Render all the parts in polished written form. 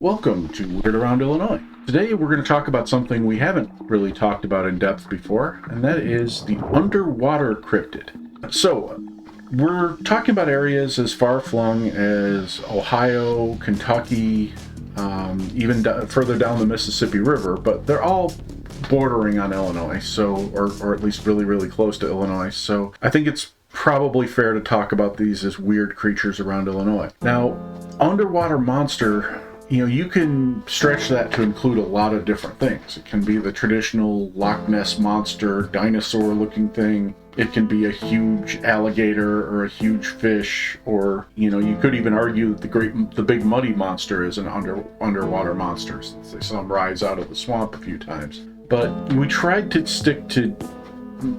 Welcome to Weird Around Illinois. Today we're going to talk about something we haven't really talked about in depth before, and that is the underwater cryptid. So, we're talking about areas as far-flung as Ohio, Kentucky, even further down the Mississippi River, but they're all bordering on Illinois, so or at least really, really close to Illinois. So I think it's probably fair to talk about these as weird creatures around Illinois. Now, underwater monster, you can stretch that to include a lot of different things. It can be the traditional Loch Ness monster, dinosaur-looking thing. It can be a huge alligator or a huge fish, or you could even argue that the big muddy monster is an underwater monster, since they saw him rise out of the swamp a few times. But we tried to stick to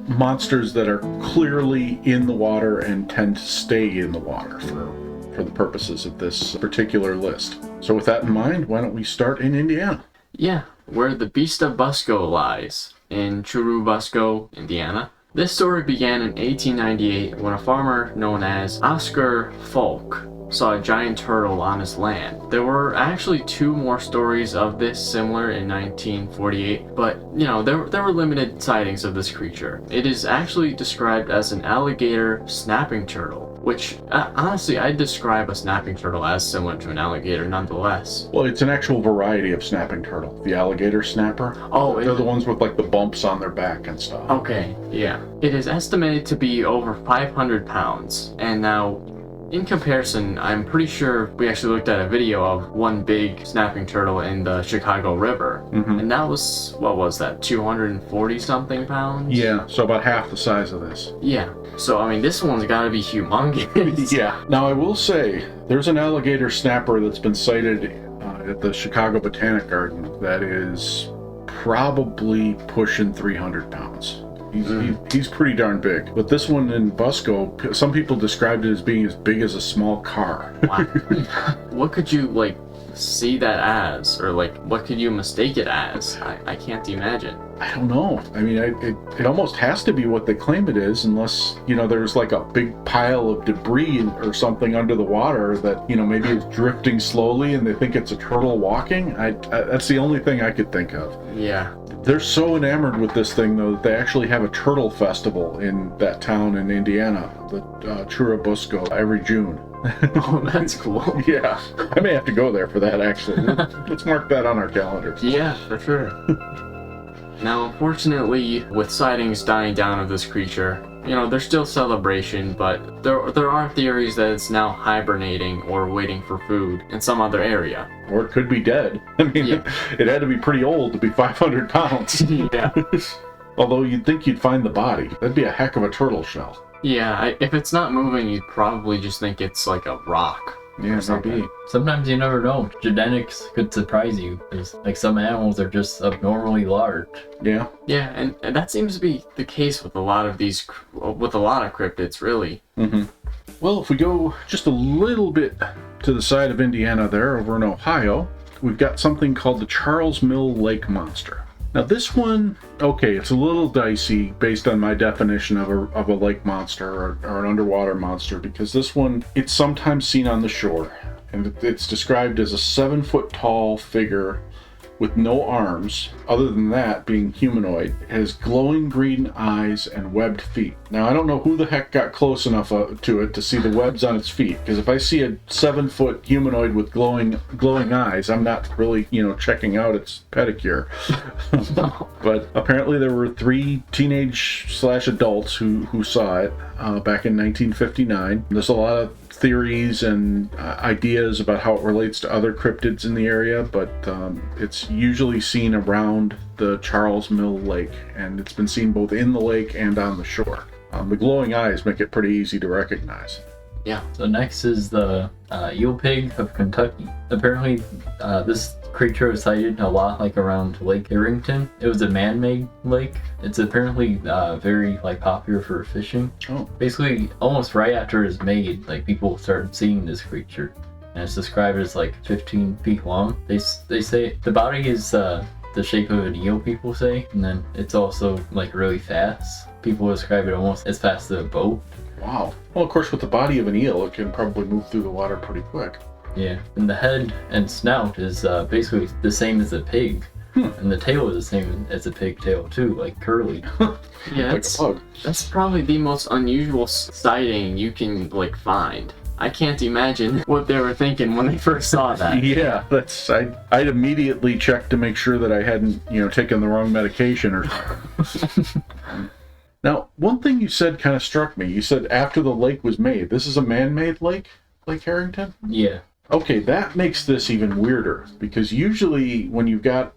monsters that are clearly in the water and tend to stay in the water for the purposes of this particular list. So with that in mind, why don't we start in Indiana? Yeah, where the Beast of Busco lies, in Churubusco, Indiana. This story began in 1898 when a farmer known as Oscar Falk saw a giant turtle on his land. There were actually two more stories of this similar in 1948, but there were limited sightings of this creature. It is actually described as an alligator snapping turtle, which honestly I'd describe a snapping turtle as similar to an alligator nonetheless. Well, it's an actual variety of snapping turtle. The alligator snapper. Oh, they're the ones with like the bumps on their back and stuff. Okay, yeah. It is estimated to be over 500 pounds, and now in comparison, I'm pretty sure we actually looked at a video of one big snapping turtle in the Chicago River, and that was, what was that, 240 something pounds? Yeah, so about half the size of this. Yeah, so this one's gotta be humongous. Yeah. Now I will say, there's an alligator snapper that's been sighted at the Chicago Botanic Garden that is probably pushing 300 pounds. He's pretty darn big. But this one in Busco, some people described it as being as big as a small car. Wow. What could you, see that as? Or, what could you mistake it as? I can't imagine. I don't know. I mean, it almost has to be what they claim it is, unless, there's like a big pile of debris or something under the water that, maybe is drifting slowly and they think it's a turtle walking. That's the only thing I could think of. Yeah. They're so enamored with this thing, though, that they actually have a turtle festival in that town in Indiana, the Churubusco, every June. Oh, that's cool. Yeah. I may have to go there for that, actually. Let's mark that on our calendars. Yeah, for sure. Now, unfortunately, with sightings dying down of this creature, there's still celebration, but there are theories that it's now hibernating or waiting for food in some other area. Or it could be dead. I mean, yeah. It had to be pretty old to be 500 pounds. Yeah. Although you'd think you'd find the body. That'd be a heck of a turtle shell. Yeah, if it's not moving, you'd probably just think it's like a rock. Yeah, maybe. Sometimes you never know. Genetics could surprise you. Because, some animals are just abnormally large. Yeah. Yeah, and that seems to be the case with a lot of cryptids, really. Mm-hmm. Well, if we go just a little bit to the side of Indiana there, over in Ohio, we've got something called the Charles Mill Lake Monster. Now this one, okay, it's a little dicey based on my definition of a lake monster or an underwater monster, because this one, it's sometimes seen on the shore, and it's described as a 7-foot tall figure with no arms, other than that being humanoid. It has glowing green eyes and webbed feet. Now I don't know who the heck got close enough to it to see the webs on its feet, because if I see a 7-foot humanoid with glowing eyes, I'm not really, checking out its pedicure. But apparently there were 3 teenage/adults who saw it back in 1959. There's a lot of theories and ideas about how it relates to other cryptids in the area, but it's usually seen around the Charles Mill Lake, and it's been seen both in the lake and on the shore. The glowing eyes make it pretty easy to recognize. Yeah. So next is the eel pig of Kentucky. Apparently, this creature was sighted a lot around Lake Irrington. It was a man-made lake. It's apparently very popular for fishing. Oh. Basically, almost right after it was made, people started seeing this creature, and it's described as 15 feet long. They say the body is the shape of an eel, people say, and then it's also really fast. People describe it almost as fast as a boat. Wow. Well, of course, with the body of an eel, it can probably move through the water pretty quick. Yeah, and the head and snout is basically the same as a pig. And the tail is the same as a pig tail too, like curly. Yeah, Like a pug. that's probably the most unusual sighting you can like find. I can't imagine what they were thinking when they first saw that. Yeah, I'd immediately check to make sure that I hadn't, taken the wrong medication or something. Now, one thing you said kind of struck me. You said after the lake was made. This is a man-made lake, Lake Harrington? Yeah. Okay, that makes this even weirder, because usually when you've got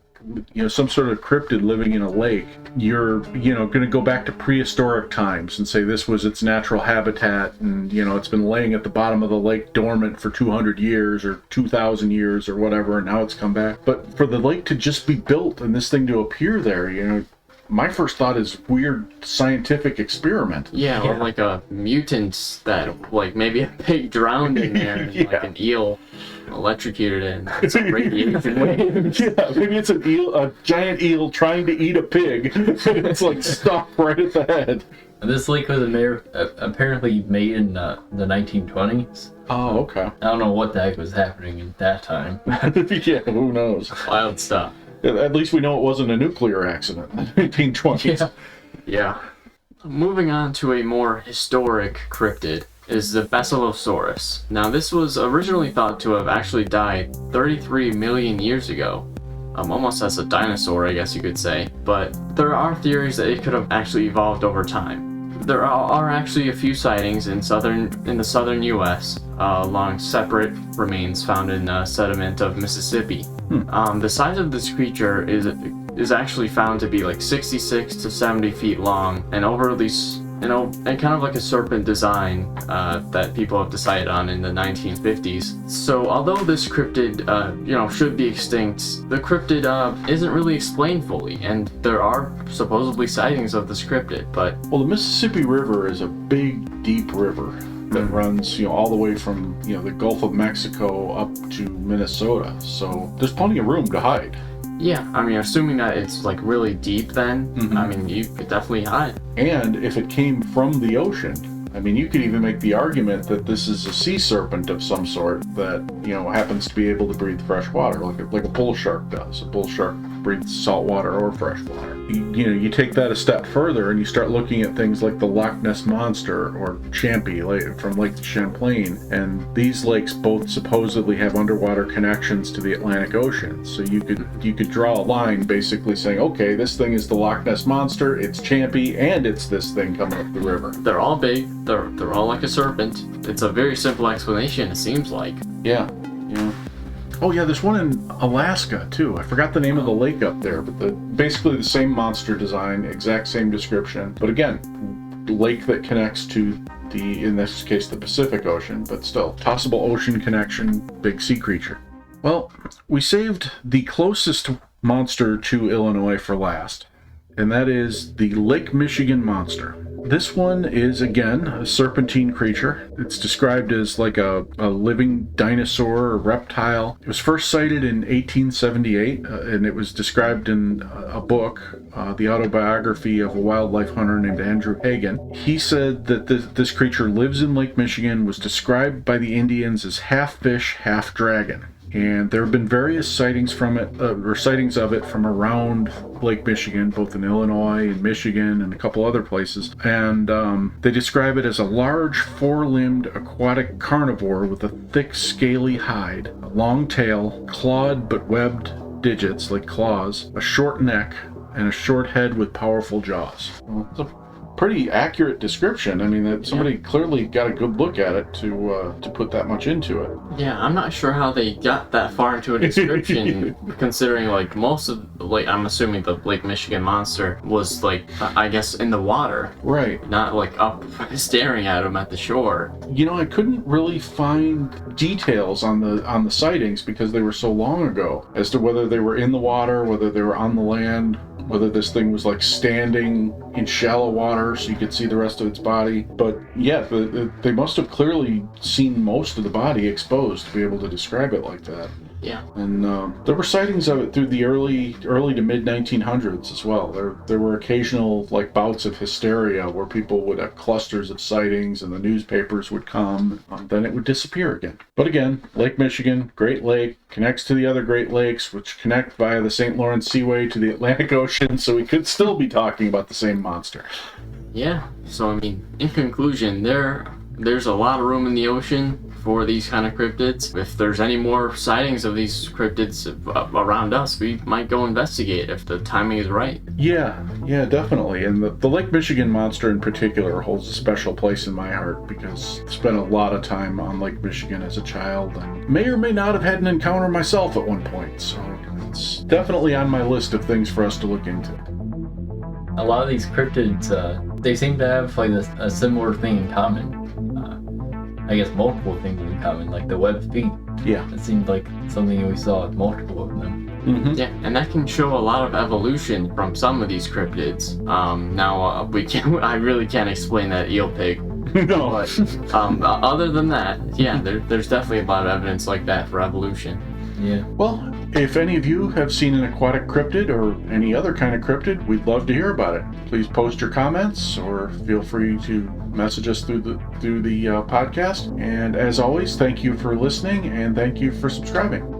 some sort of cryptid living in a lake, you're going to go back to prehistoric times and say this was its natural habitat, and it's been laying at the bottom of the lake dormant for 200 years or 2,000 years or whatever, and now it's come back. But for the lake to just be built and this thing to appear there, my first thought is weird scientific experiment. Yeah, or like a mutant that, like, maybe a pig drowned in there and like an eel electrocuted it and it's radiation waves. Yeah, maybe it's an eel, a giant eel trying to eat a pig. It's like stuck right at the head. This lake was apparently made in the 1920s. Oh, okay. I don't know what the heck was happening at that time. Yeah, who knows? Wild stuff. At least we know it wasn't a nuclear accident in the 1920s. Yeah. Moving on to a more historic cryptid is the basilosaurus. Now, this was originally thought to have actually died 33 million years ago. Almost as a dinosaur, I guess you could say. But there are theories that it could have actually evolved over time. There are actually a few sightings in the southern U.S. Along separate remains found in sediment of Mississippi. The size of this creature is actually found to be like 66 to 70 feet long and overly, and kind of like a serpent design that people have decided on in the 1950s. So although this cryptid, should be extinct, the cryptid isn't really explained fully, and there are supposedly sightings of this cryptid, but... Well, the Mississippi River is a big, deep river that runs, all the way from, the Gulf of Mexico up to Minnesota. So there's plenty of room to hide. Yeah, I mean, assuming that it's like really deep then, Mhm. I mean, you could definitely hide. And if it came from the ocean, I mean, you could even make the argument that this is a sea serpent of some sort that, happens to be able to breathe fresh water, like a bull shark does. A bull shark breathes salt water or fresh water. You take that a step further and you start looking at things like the Loch Ness Monster or Champy from Lake Champlain, and these lakes both supposedly have underwater connections to the Atlantic Ocean. So you could draw a line basically saying, okay, this thing is the Loch Ness Monster, it's Champy, and it's this thing coming up the river. They're all big, they're all like a serpent. It's a very simple explanation, it seems like. Yeah. Oh yeah, there's one in Alaska too. I forgot the name of the lake up there, but basically the same monster design, exact same description. But again, lake that connects to in this case, the Pacific Ocean, but still, possible ocean connection, big sea creature. Well, we saved the closest monster to Illinois for last, and that is the Lake Michigan monster. This one is, again, a serpentine creature. It's described as like a living dinosaur or reptile. It was first sighted in 1878, and it was described in a book, the autobiography of a wildlife hunter named Andrew Hagen. He said that this creature lives in Lake Michigan, was described by the Indians as half fish, half dragon. And there have been various sightings from it, or sightings of it from around Lake Michigan, both in Illinois and Michigan and a couple other places. And they describe it as a large, four-limbed aquatic carnivore with a thick, scaly hide, a long tail, clawed but webbed digits like claws, a short neck, and a short head with powerful jaws. Well, it's a pretty accurate description. I mean, that somebody clearly got a good look at it to put that much into it. Yeah, I'm not sure how they got that far into a description, considering like most of, like, I'm assuming the Lake Michigan monster was like, I guess in the water. Right. Not like up staring at him at the shore. I couldn't really find details on the sightings because they were so long ago as to whether they were in the water, whether they were on the land, whether this thing was like standing in shallow water so you could see the rest of its body. But yeah, they must have clearly seen most of the body exposed to be able to describe it like that. Yeah. And there were sightings of it through the early to mid 1900s as well. There were occasional like bouts of hysteria where people would have clusters of sightings, and the newspapers would come. Then it would disappear again. But again, Lake Michigan, Great Lake, connects to the other Great Lakes, which connect via the St. Lawrence Seaway to the Atlantic Ocean. So we could still be talking about the same monster. Yeah. So I mean, in conclusion, there's a lot of room in the ocean for these kind of cryptids. If there's any more sightings of these cryptids around us, we might go investigate if the timing is right. Yeah, definitely. And the Lake Michigan monster in particular holds a special place in my heart because I spent a lot of time on Lake Michigan as a child and may or may not have had an encounter myself at one point. So it's definitely on my list of things for us to look into. A lot of these cryptids, they seem to have like a similar thing in common. I guess multiple things in common, like the webbed feet. Yeah. It seemed like something we saw with multiple of them. Mm-hmm. Yeah, and that can show a lot of evolution from some of these cryptids. I really can't explain that eel pig. No. But other than that, yeah, there's definitely a lot of evidence like that for evolution. Yeah. Well, if any of you have seen an aquatic cryptid or any other kind of cryptid, we'd love to hear about it. Please post your comments or feel free to message us through the podcast. And as always, thank you for listening and thank you for subscribing.